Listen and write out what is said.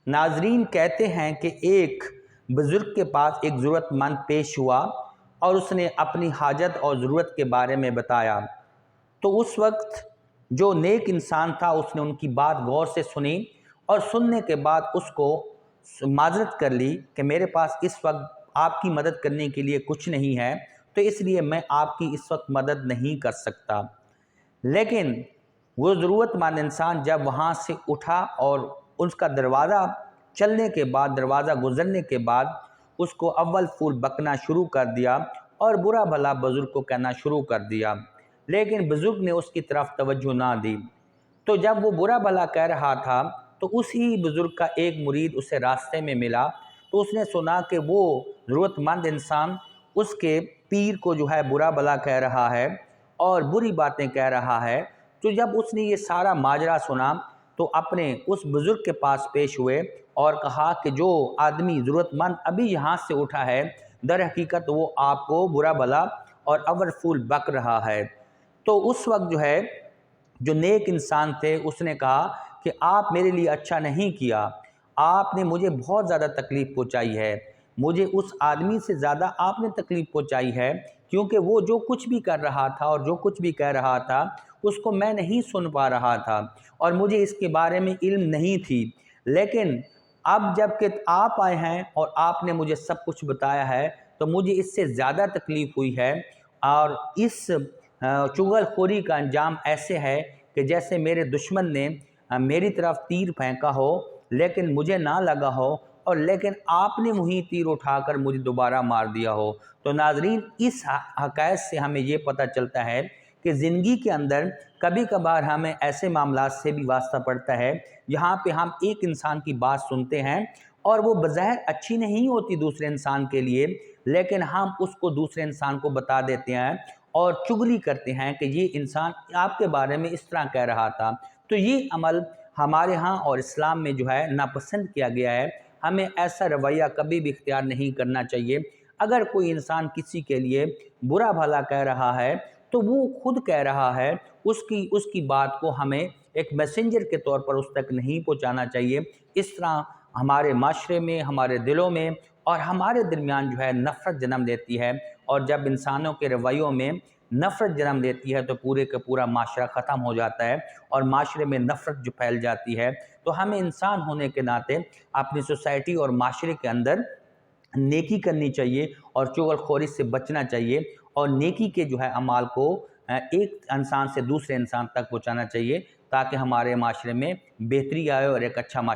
ناظرین کہتے ہیں کہ ایک بزرگ کے پاس ایک ضرورت مند پیش ہوا اور اس نے اپنی حاجت اور ضرورت کے بارے میں بتایا، تو اس وقت جو نیک انسان تھا اس نے ان کی بات غور سے سنی اور سننے کے بعد اس کو معذرت کر لی کہ میرے پاس اس وقت آپ کی مدد کرنے کے لیے کچھ نہیں ہے، تو اس لیے میں آپ کی اس وقت مدد نہیں کر سکتا۔ لیکن وہ ضرورت مند انسان جب وہاں سے اٹھا اور اس کا دروازہ چلنے کے بعد، دروازہ گزرنے کے بعد اس کو اول پھول بکنا شروع کر دیا اور برا بھلا بزرگ کو کہنا شروع کر دیا، لیکن بزرگ نے اس کی طرف توجہ نہ دی۔ تو جب وہ برا بھلا کہہ رہا تھا تو اسی بزرگ کا ایک مرید اسے راستے میں ملا، تو اس نے سنا کہ وہ ضرورت مند انسان اس کے پیر کو جو ہے برا بھلا کہہ رہا ہے اور بری باتیں کہہ رہا ہے۔ تو جب اس نے یہ سارا ماجرا سنا تو اپنے اس بزرگ کے پاس پیش ہوئے اور کہا کہ جو آدمی ضرورت مند ابھی یہاں سے اٹھا ہے در حقیقت وہ آپ کو برا بھلا اور اول پھول بک رہا ہے۔ تو اس وقت جو ہے جو نیک انسان تھے اس نے کہا کہ آپ میرے لیے اچھا نہیں کیا، آپ نے مجھے بہت زیادہ تکلیف پہنچائی ہے، مجھے اس آدمی سے زیادہ آپ نے تکلیف پہنچائی ہے، کیونکہ وہ جو کچھ بھی کر رہا تھا اور جو کچھ بھی کہہ رہا تھا اس کو میں نہیں سن پا رہا تھا اور مجھے اس کے بارے میں علم نہیں تھی، لیکن اب جب کہ آپ آئے ہیں اور آپ نے مجھے سب کچھ بتایا ہے تو مجھے اس سے زیادہ تکلیف ہوئی ہے، اور اس چغل خوری کا انجام ایسے ہے کہ جیسے میرے دشمن نے میری طرف تیر پھینکا ہو لیکن مجھے نہ لگا ہو، اور لیکن آپ نے وہی تیر اٹھا کر مجھے دوبارہ مار دیا ہو۔ تو ناظرین اس حقائق سے ہمیں یہ پتہ چلتا ہے کہ زندگی کے اندر کبھی کبھار ہمیں ایسے معاملات سے بھی واسطہ پڑتا ہے جہاں پہ ہم ایک انسان کی بات سنتے ہیں اور وہ بظاہر اچھی نہیں ہوتی دوسرے انسان کے لیے، لیکن ہم اس کو دوسرے انسان کو بتا دیتے ہیں اور چغلی کرتے ہیں کہ یہ انسان آپ کے بارے میں اس طرح کہہ رہا تھا۔ تو یہ عمل ہمارے ہاں اور اسلام میں جو ہے ناپسند کیا گیا ہے۔ ہمیں ایسا رویہ کبھی بھی اختیار نہیں کرنا چاہیے۔ اگر کوئی انسان کسی کے لیے برا بھلا کہہ رہا ہے تو وہ خود کہہ رہا ہے، اس کی بات کو ہمیں ایک میسنجر کے طور پر اس تک نہیں پہنچانا چاہیے۔ اس طرح ہمارے معاشرے میں، ہمارے دلوں میں اور ہمارے درمیان جو ہے نفرت جنم لیتی ہے، اور جب انسانوں کے رویوں میں نفرت جنم لیتی ہے تو پورے کا پورا معاشرہ ختم ہو جاتا ہے اور معاشرے میں نفرت جو پھیل جاتی ہے۔ تو ہمیں انسان ہونے کے ناطے اپنی سوسائٹی اور معاشرے کے اندر نیکی کرنی چاہیے اور چغل خوری سے بچنا چاہیے، اور نیکی کے جو ہے اعمال کو ایک انسان سے دوسرے انسان تک پہنچانا چاہیے تاکہ ہمارے معاشرے میں بہتری آئے اور ایک اچھا معاشرہ